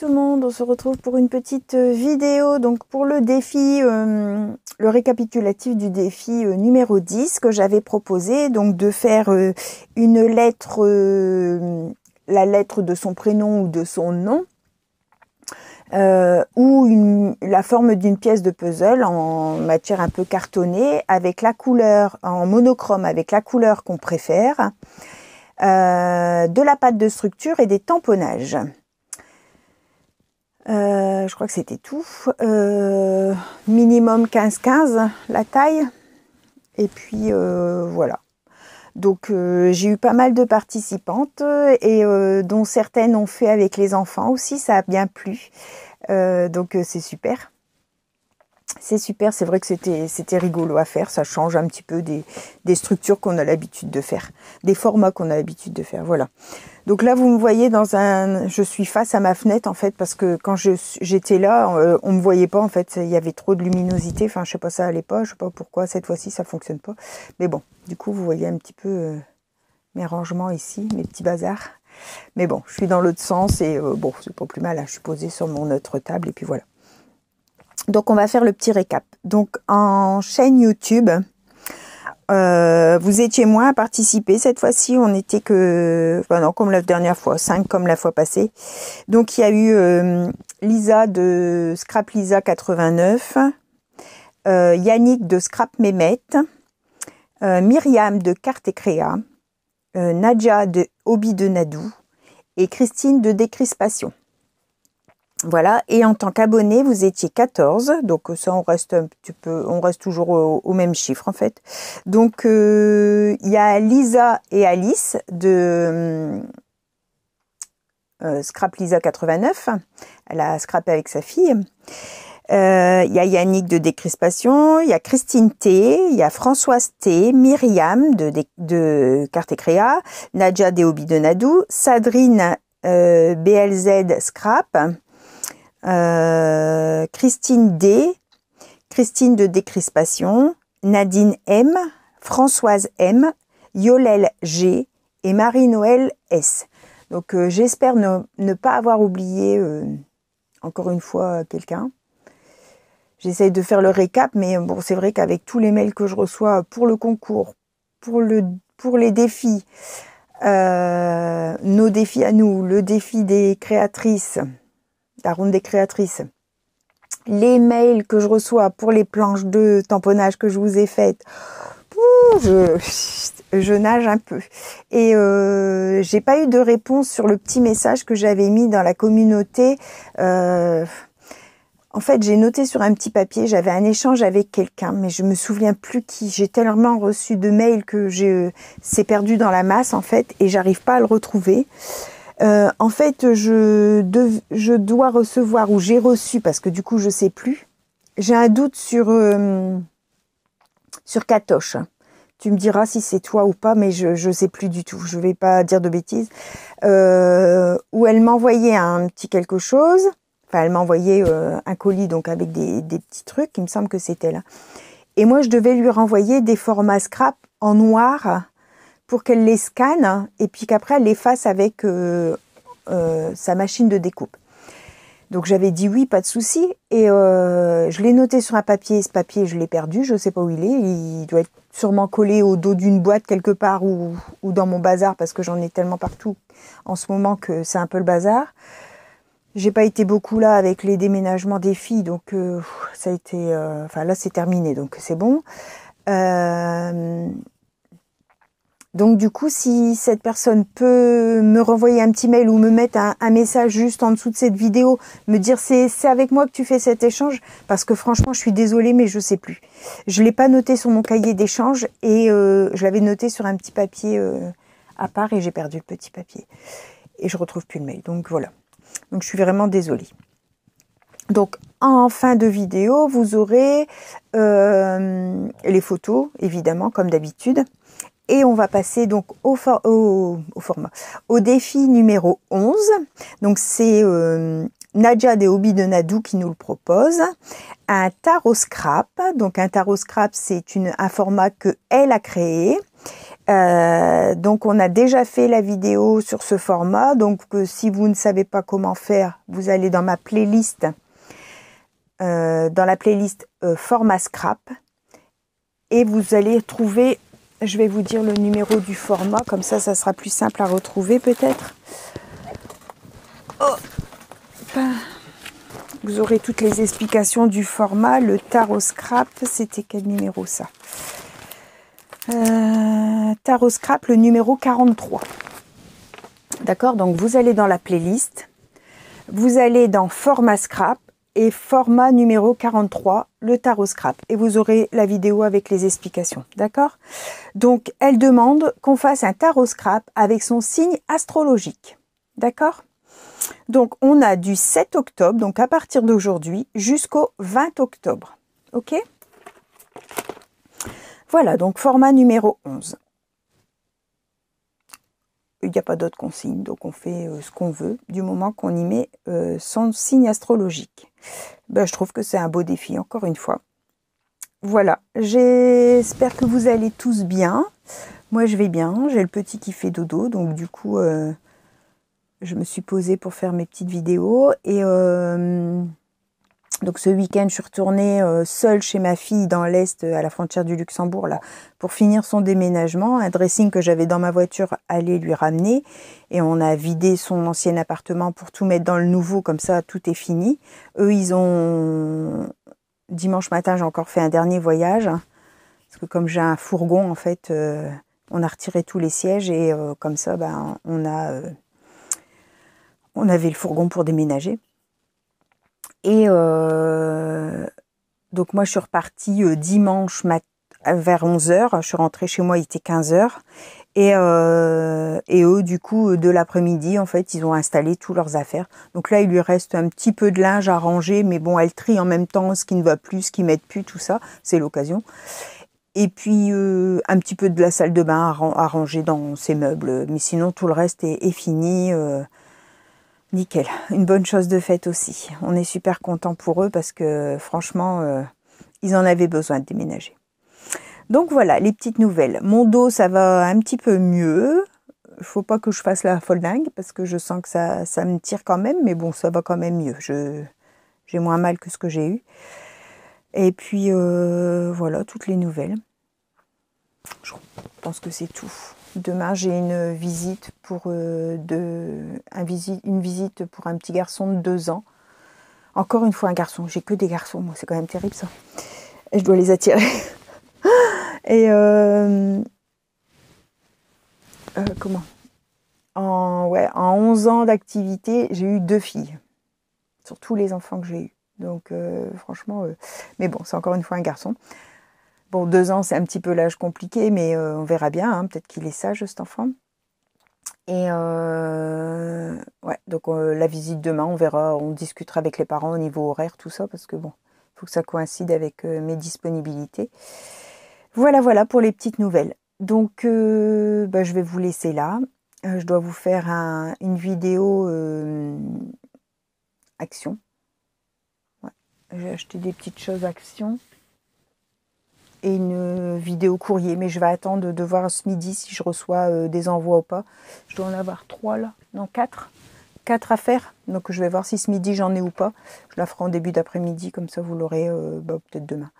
tout le monde, on se retrouve pour une petite vidéo donc pour le défi, le récapitulatif du défi numéro 10 que j'avais proposé, donc de faire une lettre, la lettre de son prénom ou de son nom, ou la forme d'une pièce de puzzle en matière un peu cartonnée avec la couleur en monochrome, avec la couleur qu'on préfère, de la pâte de structure et des tamponnages. Je crois que c'était tout. Minimum 15-15 la taille. Et puis voilà. Donc j'ai eu pas mal de participantes et dont certaines ont fait avec les enfants aussi, ça a bien plu. Donc c'est super. C'est super, c'est vrai que c'était rigolo à faire, ça change un petit peu des structures qu'on a l'habitude de faire, des formats qu'on a l'habitude de faire, voilà. Donc là, vous me voyez je suis face à ma fenêtre en fait, parce que quand j'étais là, on me voyait pas en fait, il y avait trop de luminosité, enfin je sais pas, ça allait pas, je sais pas pourquoi, cette fois-ci ça fonctionne pas. Mais bon, du coup vous voyez un petit peu mes rangements ici, mes petits bazars. Mais bon, je suis dans l'autre sens et bon, c'est pas plus mal, hein, je suis posée sur mon autre table et puis voilà. Donc on va faire le petit récap. Donc en chaîne YouTube, vous étiez moins à participer. Cette fois-ci, on n'était que, enfin non, comme la dernière fois, 5 comme la fois passée. Donc il y a eu Lisa de Scrap Lisa 89, Yannick de Scrap Mehmet, Myriam de Carte et Créa, Nadja de Hobby de Nadou et Christine de Décrispation. Voilà, et en tant qu'abonné, vous étiez 14, donc ça on reste un petit peu, on reste toujours au même chiffre en fait. Donc il y a Lisa et Alice de Scrap Lisa 89, elle a scrappé avec sa fille. Il y a Yannick de Décrispation, il y a Christine T, il y a Françoise T, Myriam de Carte et Créa, Nadja de Hobby de Nadou, Sadrine BLZ Scrap, Christine D, Christine de Décrispation, Nadine M, Françoise M, Yolelle G et Marie-Noël S. Donc j'espère ne pas avoir oublié encore une fois quelqu'un. J'essaye de faire le récap, mais bon, c'est vrai qu'avec tous les mails que je reçois pour le concours, pour les défis, nos défis à nous, le défi des créatrices, la ronde des créatrices, les mails que je reçois pour les planches de tamponnage que je vous ai faites, je nage un peu. Et j'ai pas eu de réponse sur le petit message que j'avais mis dans la communauté. En fait, j'ai noté sur un petit papier, j'avais un échange avec quelqu'un, mais je me souviens plus qui. J'ai tellement reçu de mails que c'est perdu dans la masse en fait, et j'arrive pas à le retrouver. En fait, je dois recevoir, ou j'ai reçu, parce que du coup, je sais plus. J'ai un doute sur Katoche. Tu me diras si c'est toi ou pas, mais je sais plus du tout. Je vais pas dire de bêtises. Où elle m'envoyait un petit quelque chose. Enfin, elle m'envoyait un colis donc avec des petits trucs. Il me semble que c'était là. Et moi, je devais lui renvoyer des formats scrap en noir, pour qu'elle les scanne et puis qu'après elle les fasse avec sa machine de découpe. Donc j'avais dit oui, pas de souci, et je l'ai noté sur un papier. Ce papier, je l'ai perdu, je sais pas où il est. Il doit être sûrement collé au dos d'une boîte quelque part ou dans mon bazar, parce que j'en ai tellement partout en ce moment que c'est un peu le bazar. J'ai pas été beaucoup là avec les déménagements des filles, donc ça a été... Enfin là c'est terminé, donc c'est bon. Donc du coup, si cette personne peut me renvoyer un petit mail ou me mettre un message juste en dessous de cette vidéo, me dire c'est avec moi que tu fais cet échange, parce que franchement, je suis désolée, mais je sais plus. Je l'ai pas noté sur mon cahier d'échange et je l'avais noté sur un petit papier à part, et j'ai perdu le petit papier. Et je retrouve plus le mail, donc voilà. Donc je suis vraiment désolée. Donc en fin de vidéo, vous aurez les photos, évidemment, comme d'habitude. Et on va passer donc au format, au défi numéro 11. Donc c'est Nadja de Hobby de Nadou qui nous le propose. Un tarot scrap. Donc un tarot scrap, c'est un format que elle a créé. Donc on a déjà fait la vidéo sur ce format, donc si vous ne savez pas comment faire, vous allez dans ma playlist, format scrap, et vous allez trouver, je vais vous dire le numéro du format, comme ça sera plus simple à retrouver peut-être. Oh. Vous aurez toutes les explications du format. Le tarot scrap, c'était quel numéro ça? Tarot scrap, le numéro 43. D'accord, donc vous allez dans la playlist, vous allez dans format scrap et format numéro 43, le tarot scrap, et vous aurez la vidéo avec les explications. D'accord, donc elle demande qu'on fasse un tarot scrap avec son signe astrologique. D'accord, donc on a du 7 octobre, donc à partir d'aujourd'hui, jusqu'au 20 octobre. Ok, voilà, donc format numéro 11. Il n'y a pas d'autres consignes, donc on fait ce qu'on veut, du moment qu'on y met son signe astrologique. Ben, je trouve que c'est un beau défi, encore une fois. Voilà, j'espère que vous allez tous bien. Moi, je vais bien, j'ai le petit qui fait dodo, donc du coup, je me suis posée pour faire mes petites vidéos. Et donc ce week-end, je suis retournée seule chez ma fille dans l'Est, à la frontière du Luxembourg, là, pour finir son déménagement. Un dressing que j'avais dans ma voiture allait lui ramener. Et on a vidé son ancien appartement pour tout mettre dans le nouveau, comme ça, tout est fini. Eux, ils ont... Dimanche matin, j'ai encore fait un dernier voyage. Parce que comme j'ai un fourgon, en fait, on a retiré tous les sièges. Et comme ça, ben, on avait le fourgon pour déménager. Et donc moi je suis repartie dimanche vers 11h, je suis rentrée chez moi, il était 15h, et eux du coup de l'après-midi en fait ils ont installé tous leurs affaires. Donc là il lui reste un petit peu de linge à ranger, mais bon elle trie en même temps ce qui ne va plus, ce qui ne met plus, tout ça, c'est l'occasion. Et puis un petit peu de la salle de bain à ranger dans ses meubles, mais sinon tout le reste est fini. Nickel, une bonne chose de faite aussi. On est super content pour eux parce que franchement, ils en avaient besoin de déménager. Donc voilà, les petites nouvelles. Mon dos, ça va un petit peu mieux. Il faut pas que je fasse la folle dingue parce que je sens que ça me tire quand même. Mais bon, ça va quand même mieux. J'ai moins mal que ce que j'ai eu. Et puis voilà, toutes les nouvelles. Je pense que c'est tout. Demain, j'ai une visite pour une visite pour un petit garçon de 2 ans. Encore une fois, un garçon. J'ai que des garçons. Moi, c'est quand même terrible, ça. Et je dois les attirer. Et comment en 11 ans d'activité, j'ai eu 2 filles. Sur tous les enfants que j'ai eus. Donc, franchement... mais bon, c'est encore une fois un garçon. Bon, 2 ans, c'est un petit peu l'âge compliqué, mais on verra bien. Hein, peut-être qu'il est sage, cet enfant. Et ouais, donc la visite demain, on verra, on discutera avec les parents au niveau horaire, tout ça, parce que bon, il faut que ça coïncide avec mes disponibilités. Voilà pour les petites nouvelles. Donc, je vais vous laisser là. Je dois vous faire une vidéo action. Ouais. J'ai acheté des petites choses action. Et une vidéo courrier, mais je vais attendre de voir ce midi si je reçois des envois ou pas. Je dois en avoir 3 là, non 4 à faire, donc je vais voir si ce midi j'en ai ou pas. Je la ferai en début d'après-midi, comme ça vous l'aurez peut-être demain.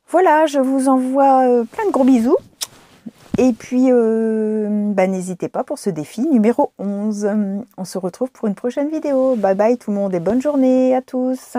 Voilà, je vous envoie plein de gros bisous, et puis n'hésitez pas pour ce défi numéro 11. On se retrouve pour une prochaine vidéo. Bye bye tout le monde et bonne journée à tous.